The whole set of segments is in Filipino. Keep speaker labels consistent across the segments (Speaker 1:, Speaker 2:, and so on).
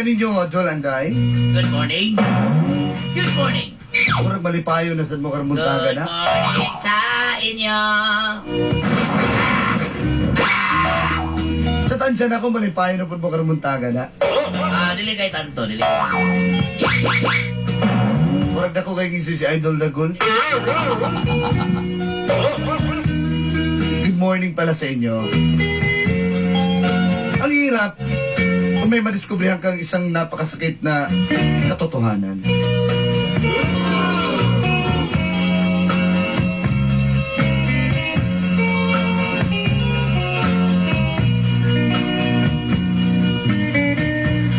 Speaker 1: ninyo, Jolanday?
Speaker 2: Good morning. Good morning.
Speaker 1: Murag malipayo na sa mo karmuntaga
Speaker 2: Good
Speaker 1: na.
Speaker 2: morning sa inyo.
Speaker 1: Sa tansyan ako, malipayo na po mo karmuntaga na.
Speaker 2: Dili kay tanto, dili kay tanto.
Speaker 1: Murag na ko kay si Idol Dagol. Good morning pala sa inyo. Ang hirap kung may madiskubrihan kang isang napakasakit na katotohanan.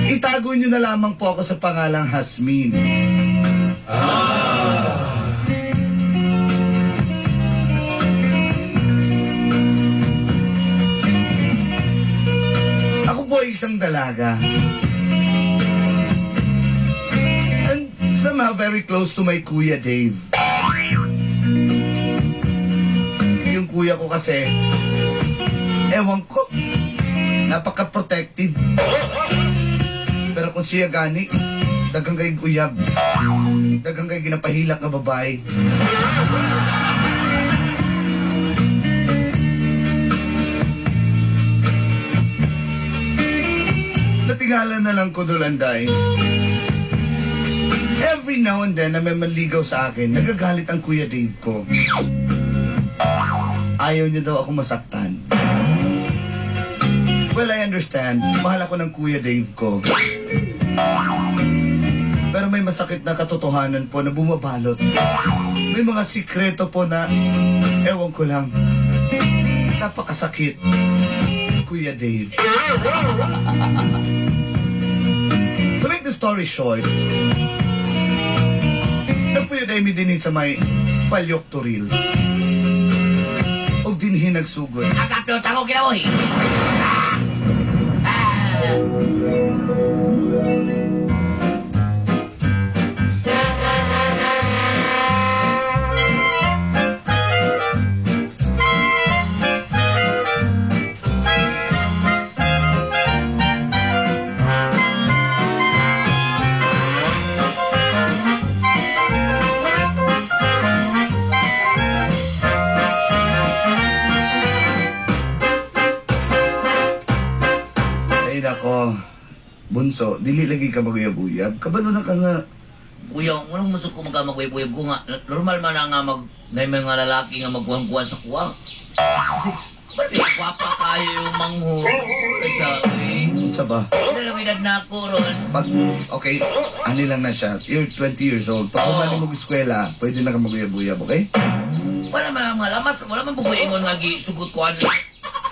Speaker 1: Itago nyo na lamang po ako sa pangalang Hasmin. Ako po ay isang dalaga. And somehow very close to my Kuya Dave. Yung kuya ko kasi, ewan ko, napaka-protective. Pero kung siya gani, dagang kay uyab. Dagang kay ginapahilak na babae. Natingala na lang ko, Dolanday. Every now and then na may manligaw sa akin, nagagalit ang Kuya Dave ko. Ayaw niya daw ako masaktan. Well, I understand. Mahal ako ng Kuya Dave ko. Pero may masakit na katotohanan po na bumabalot. May mga sikreto po na, ewan ko lang, napakasakit. Kuya Dave. To make the story short, nagpuyo kami din sa may Palyok Turil. O dinhi nagsugod.
Speaker 2: Agapilot ako ginawoy.
Speaker 1: Bunso, dili lagi ka maguyab-uyab. Kabalo na ka nga.
Speaker 2: Kuya, anong masuk ko magkamaguyab-uyab ko nga. Normal man na nga na yung mga lalaki nga magkuhan-kuhan sa kuwang. Kasi, ba't yung gwapa kayo yung mangho? Kaysa,
Speaker 1: Sa ba?
Speaker 2: Ano lang edad na ako ron?
Speaker 1: Pag, okay, ano lang na siya. You're 20 years old. Pag umali mo eskwela, pwede na ka maguyab-uyab, okay?
Speaker 2: Wala man mga lamas, wala man buguingon nga sugot ko ano.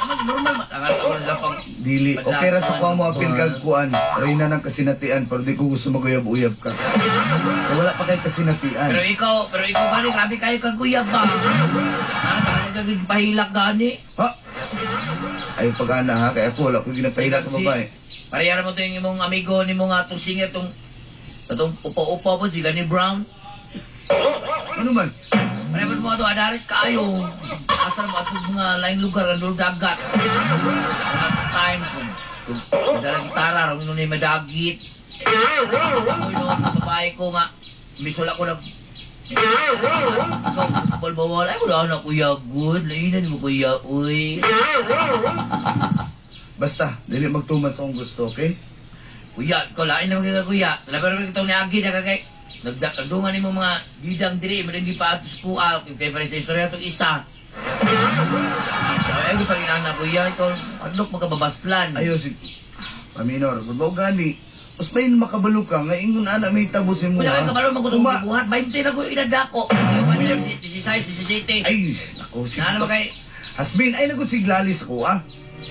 Speaker 2: Normal man, nakatawa sila pang...
Speaker 1: Dili, okay ra sa kuha mo apil kag kuan. Reyna ng kasinatian, pero di ko gusto maguyab-uyab ka. Eh, wala pa kay kasinatian.
Speaker 2: Pero ikaw gani, grabe kayo kaguyab ba? Nakakagig pahilak gani.
Speaker 1: Ha? Ay, pag-ana ha, kaya ako wala ko ginapahilak ng babae.
Speaker 2: Parehara mo to yung imong amigo ni mo nga itong singer, itong upa-upa po, si Gani Brown.
Speaker 1: Ano man?
Speaker 2: Parehara mo ito, adarit kayo. Asal mo atong mga laing lugar, ang dagat. Times, madalang gitara, rin nun yung madagit. Ako yung babae ko nga, misol ako nag... Ikaw, bawal, ay wala na kuya, good. Lainan mo kuya, uy.
Speaker 1: Basta, dili magtumat sa akong gusto, okay?
Speaker 2: Kuya, ikaw lain na mga kuya. Pero itong niagi na kagay. Nagdungan ni mo mga bidang diri, madagi pa atos ko, kay Paris na istorya itong isa. Ay, ko pag-inana kuya, ikaw, adlok magkababaslan.
Speaker 1: Ayaw si Paminor, bago gani. Mas may makabalo ka, nga ingon ana may tabusin mo
Speaker 2: Wala
Speaker 1: ha.
Speaker 2: kang kabalo magusong buhat, 20 na ko inadako. Ikaw pa sila 16, 17.
Speaker 1: Ay, ako si...
Speaker 2: Naan naman kay...
Speaker 1: Hasbin, ay nagod siglalis ko ah.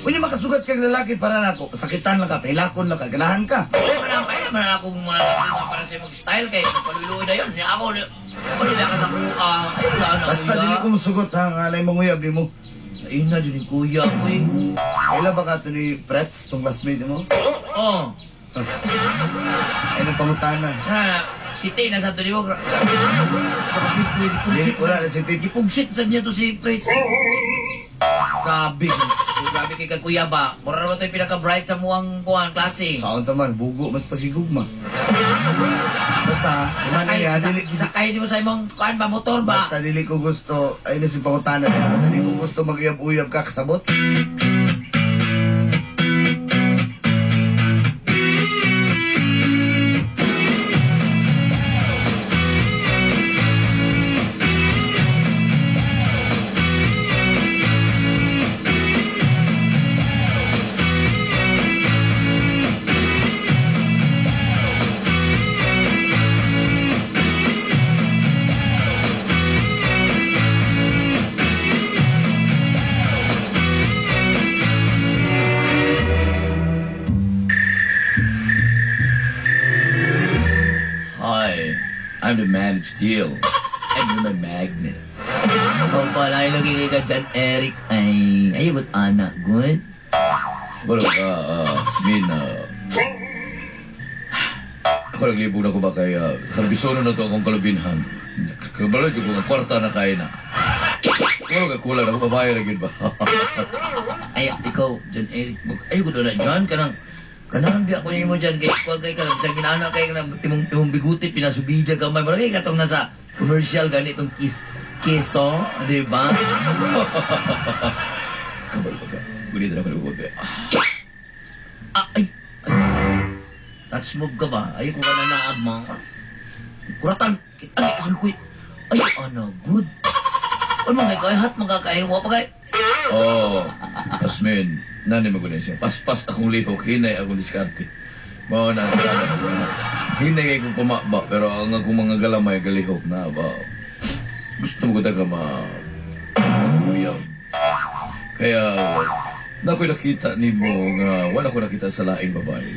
Speaker 1: Unya makasugat kag lalaki para nako, sakitan lang ka, pilakon lang ka, ganahan ka.
Speaker 2: Kaya naman ako mga lalaki nga para sa mag-style kay paluloy na yun. Ako, paluloy ka sa kuha. Ay, wala na
Speaker 1: Basta
Speaker 2: kuya.
Speaker 1: dili ko musugot ha, nga alay mong uyab mo.
Speaker 2: Ayun na, dyan yung kuya ko eh.
Speaker 1: Kailan ba ka ito ni Pretz, tong classmate mo?
Speaker 2: Oh.
Speaker 1: Ay, nang pangutana.
Speaker 2: Si Tay nasa ito niyo.
Speaker 1: Wala na si Tip.
Speaker 2: Gipugsit sa niya to si Pritz. Grabe. Grabe kay Kuya ba? Mura naman ito yung pinaka-bright sa muang kuhan klase.
Speaker 1: Kaon taman, bugo mas pagigugma. Basta,
Speaker 2: Sakay di mo sa imong kuhan ba? Motor ba?
Speaker 1: basta dili ko gusto, ay na si pangutanan niya, basta dili ko gusto mag-uyab-uyab ka, kasabot.
Speaker 2: Hi, I'm the man of steel. And you're my magnet. Ikaw pala ay lagi kay ka dyan, Eric. Ayugot anak, good?
Speaker 3: Wala ka, Smin, ako naglibog na ko ba kay harbisono na to akong kalubinhan. Kabalo dyan ko nga kwarta na kaya na. Wala ka kulang ako babae na yun ba?
Speaker 2: Ay, ikaw, dyan, Eric. Ayugot na dyan, kanang biya ko niyo mo dyan, kay sa ginana kay imong biguti, pinasubidya ka, may marami ka itong nasa commercial ganitong keso, di ba?
Speaker 3: Kabalo ka. Gulitan ako na ba?
Speaker 2: Ay. Touch move ka ba? Ay, kung ka na naabang. Kuratan. Ay, kasulkoy. Ay, ano, good. Ano mga ikaw, hat magkakaiwa pa kay.
Speaker 3: Oo, Asmin, nani mo ko na siya. Paspas akong lihok, hinay akong diskarte. Mao na, hinay kong pumaba, pero ang akong mga galamay galihok na ba. Gusto mo ko daga gusto mo uyab. Kaya, na ako'y nakita ni mo nga, wala ko nakita sa laing babae.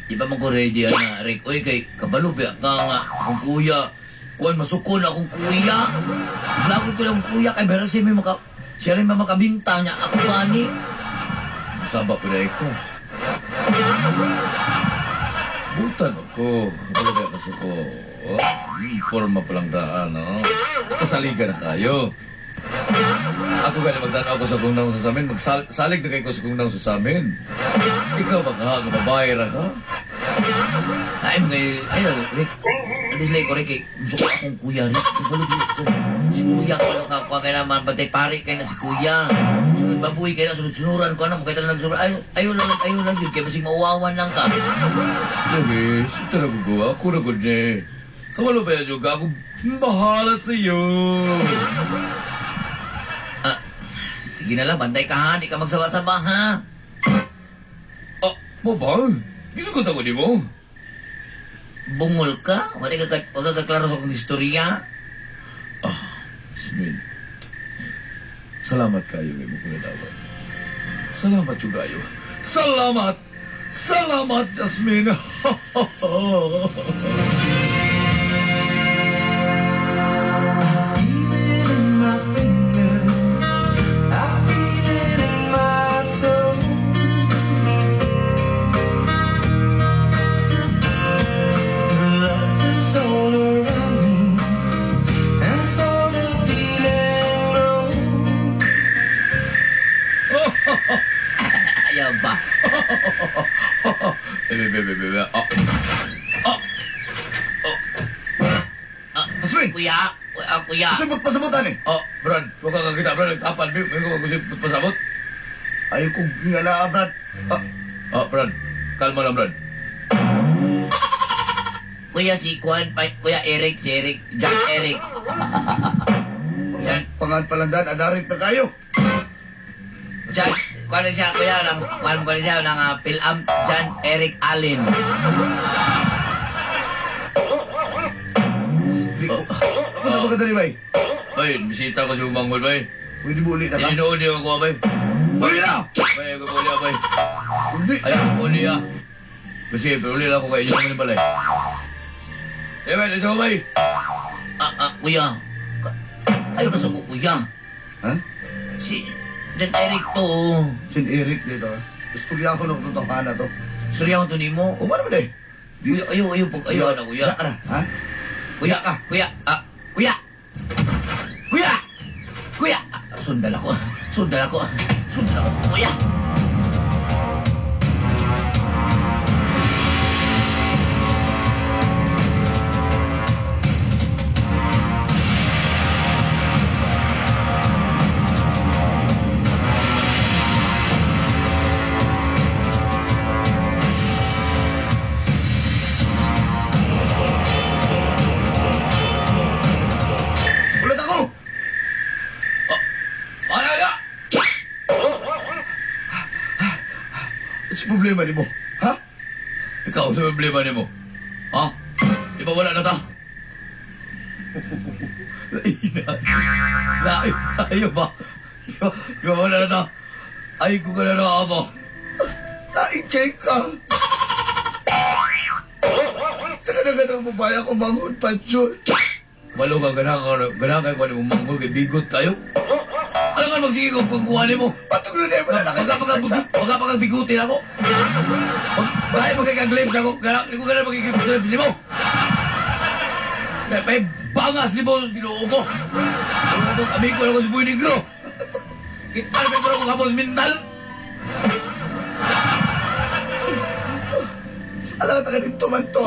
Speaker 2: Di ba mo ko ready, na, Rick? Uy, kay kabalubi ka nga, akong kuya. Kuan, masukon akong kuya. Blagod ko lang kuya, kay berang siya rin makabinta niya. Ako ba ni?
Speaker 3: Sabak ko na ikaw. Butan ako. Kapalagay kasi ko. Forma pa lang daan, no? Kasaligan na kayo. Ako gani magdanaw ko sa kungnaw sa amin. Magsalig na kayo ko sa kungnaw sa amin. Ikaw ba ka? Kababae ra ka?
Speaker 2: Ay, Rick. Alis lang ko, Rick. Gusto ko akong kuya, Rick. Kabalubi ko. Si kuya, kaya kaya naman, batay pari kayo na si kuya. Sunod babuhay kayo na, sunod-sunuran ko na, makita na nagsunod. Ayaw lang yun, kaya basig mauwawan lang ka.
Speaker 3: Okay, sito na ko. Ako na ko niya. Kamalo ba yung ako? Bahala sa'yo.
Speaker 2: Sige na lang, bantay ka ha. Di ka magsawa-saba ha.
Speaker 3: Mo ba? Gusto ko tago di mo?
Speaker 2: Bungol ka? Wala ka kaklaro sa kong istorya?
Speaker 3: Smin. Salamat kayo, may mukuladawan. Salamat yung kayo. Salamat! Salamat, Jasmine!
Speaker 2: Ayaw ba?
Speaker 3: Bebe.
Speaker 1: Aswin!
Speaker 2: Kuya! Kuya!
Speaker 1: Gusto magpasabutan eh.
Speaker 3: Brad, huwag ka kakita, Brad. Nagtapan, may ko gusto pasabot.
Speaker 1: Ayaw ko nga na, Brad.
Speaker 3: Brad, kalma lang, Brad.
Speaker 2: Kuya si Kuya Eric, si Eric, John Eric.
Speaker 1: Panganpalandan, adarit na kayo.
Speaker 2: John, kuya na siya, kuya, kuya na siya, ng Pilam, John Eric Allen.
Speaker 1: Di ko. Ako sa mga dali, bay.
Speaker 3: Bay, bisita ko si Umangol, bay.
Speaker 1: Pwede mo ulit na ka.
Speaker 3: Ininood niyo ako, bay.
Speaker 1: Ulit na!
Speaker 3: Bay, ako uli, bay.
Speaker 1: Hindi.
Speaker 3: Ayaw ko uli, Kasi, pero uli lang ako kayo naman pala, bay, ito, bay.
Speaker 2: Kuya. Ayaw ka sa kuya.
Speaker 1: Ha?
Speaker 2: Si John Eric to.
Speaker 1: Sin Eric dito. Gusto niya ako nung tutang na to.
Speaker 2: Sorry ako to ni mo.
Speaker 1: O, ano ba day?
Speaker 2: Ayaw na kuya.
Speaker 1: Yak ka na, ha?
Speaker 2: Kuya, kuya. Sundal ako. Sundan ako. Sundan ako, kuya.
Speaker 1: Ulat ako!
Speaker 3: Ano na?
Speaker 1: What's problema ni mo? Ha?
Speaker 3: Ikaw sa problema ni mo. Ha? Di ba wala na ta? Lain tayo ba? Di ba wala na ta? Ay ko ka na na mo.
Speaker 1: Naikay ka! Saka na ganang babae ako manghod pa, Jun.
Speaker 3: Malo ka ganang kayo mo manggol kay bigot tayo. Alam nga magsige ko kung kuhanin mo.
Speaker 1: Patog na mo na
Speaker 3: Magkapagabigutin ako. Bahay magkakaglib na ako. Hindi ko ganang magkikilig sa lips mo. May bangas ni mo sa ginoo ko. Kung itong amigo na ko si Boy Negro. Kita na may parang kapos mental.
Speaker 1: Alam ka dito man to.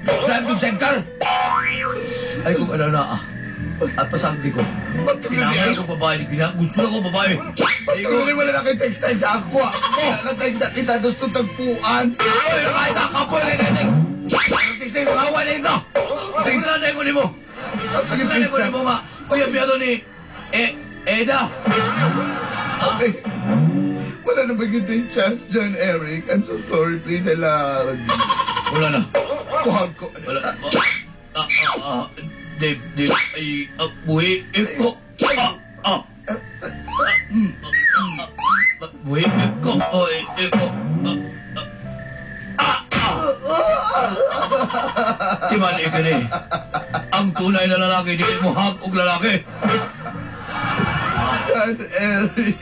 Speaker 3: Drive to sidecar. Ay kung ano na At pasagdi ko.
Speaker 1: Patog na
Speaker 3: Pinamay ko babae. Gusto na ko babae. Ay ko.
Speaker 1: Patog na wala na kayo text time sa ako. Nakatagda kita gusto tagpuan.
Speaker 3: Ay, nakahit ang kapoy kay Katek. Nag-texting ko. Hawa na ito. Sige, sanay ko ni mo.
Speaker 1: Sige,
Speaker 3: Sanay ko ni
Speaker 1: please
Speaker 3: mo nga. Kuya, piyato ni Eda.
Speaker 1: Okay. Wala na ba yung chance, John Eric? I'm so sorry, please. I love you.
Speaker 3: Wala na.
Speaker 1: Kuhag ko.
Speaker 3: Wala. Dave, ay, buhi, iko. Buhi, iko, iko. Timan, ikini. Ang tunay na lalaki, di mo hag og lalaki.
Speaker 1: John Eric.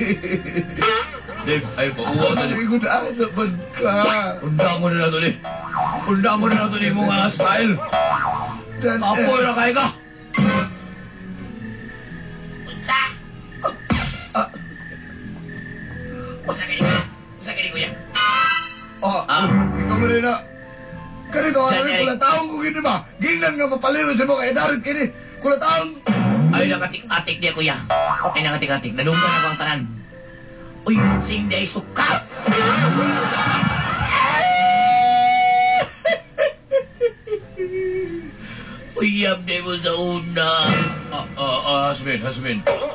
Speaker 3: Dave, ay, pauwa na ni.
Speaker 1: Ay, kung naanapad ka.
Speaker 3: Undang mo na to ni. Undang mo na to ni mga style.
Speaker 1: John
Speaker 3: Apoy na kay ka.
Speaker 2: Unsa? Unsa kini? Unsa kini, kuya?
Speaker 1: Oh, ikaw mo rin na. Ganito,
Speaker 2: John
Speaker 1: ano rin,
Speaker 2: Eric.
Speaker 1: kula taong ko gini ba? Gingnan nga mapaliw sa mo, kaya darit kini. Kula taong.
Speaker 2: Ay, nakatik-atik niya, kuya. Ay, nakatik-atik. Nadunggan ako ang tanan. Uy, sing day sukas! Uyab day mo sa una.
Speaker 3: Hasmin.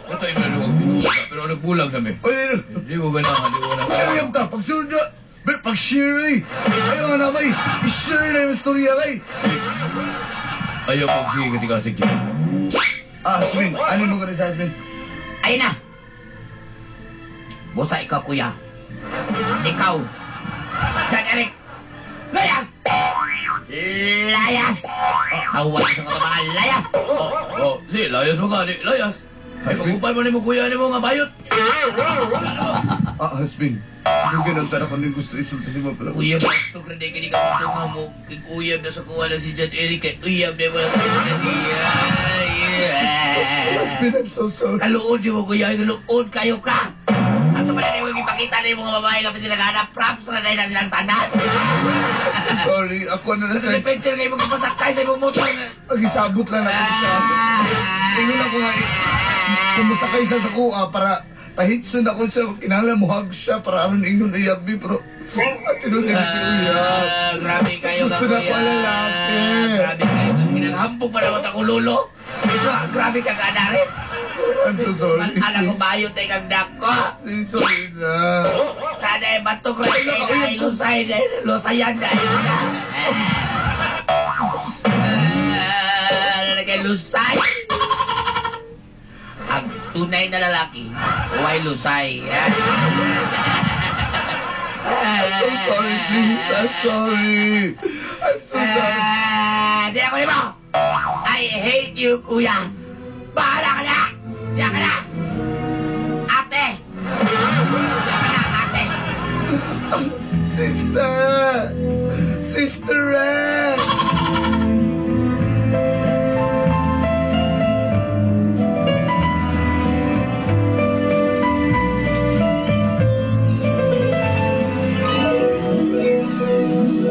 Speaker 3: Ito yung nalungog pinuha pero nagbulag kami.
Speaker 1: Oy,
Speaker 3: Hindi ko ganahan, hindi ko ganahan.
Speaker 1: ayam ka, pagsunod na. Pag-share eh. Ayaw nga na kay. I-share na yung storya kay.
Speaker 3: Ayaw pag sige katik-atik yun.
Speaker 1: Asmin, ano mo ka rin sa Asmin?
Speaker 2: Ayun na. Bosa, ikaw, kuya. Ikaw. John Eric. Layas! Layas! Tawag sa mga layas!
Speaker 3: Sige, layas mo ka, layas. Ay, pag-upal mo ni mo kuya ni mo nga bayot.
Speaker 1: Asmin, yung ganun tara ko gusto isulta si mo. Pero
Speaker 2: Uyab na ito, kaya kini ka ito nga mo. Uyab na sa kuha na si John Eric. Uyab na mo na ito niya.
Speaker 1: Asmin, I'm so sorry.
Speaker 2: Kaluod yun mo, kuya. Kaluod kayo ka. Sa ito pala na yung ipakita na yung mga babae kapit nila naghanap props na dahil na silang tanan.
Speaker 1: Sorry, ako ano na
Speaker 2: Kasi si
Speaker 1: sa...
Speaker 2: Pencil kayo magpapasakay sa imong motor.
Speaker 1: Pag-isabot lang ako sa... Tingnan ako nga eh. Kumusakay siya sa kuha para... Pahitsun ako siya, kinala mo hug siya para aron ingon iyabi, pero... At tinutin si Uyab.
Speaker 2: Grabe kayo ka,
Speaker 1: Gusto na
Speaker 2: kuya.
Speaker 1: ko lalaki.
Speaker 2: Grabe kayo. Hinanghambog pa naman ako lulo. Grabe ka ka, Darit.
Speaker 1: I'm so sorry.
Speaker 2: Alam ko bayot na ikang dako.
Speaker 1: Sorry na.
Speaker 2: Kada ay batok rin na ilusay na lusayan na ano na kayo lusay? Ang tunay na lalaki, huwag lusay.
Speaker 1: I'm so sorry, please. I'm sorry. I'm so sorry.
Speaker 2: Di ako ni mo. I hate you, kuya. Bahala ka na. Diyan ka na. Ate. Diyan ka na, ate.
Speaker 1: Sister! Sister Red!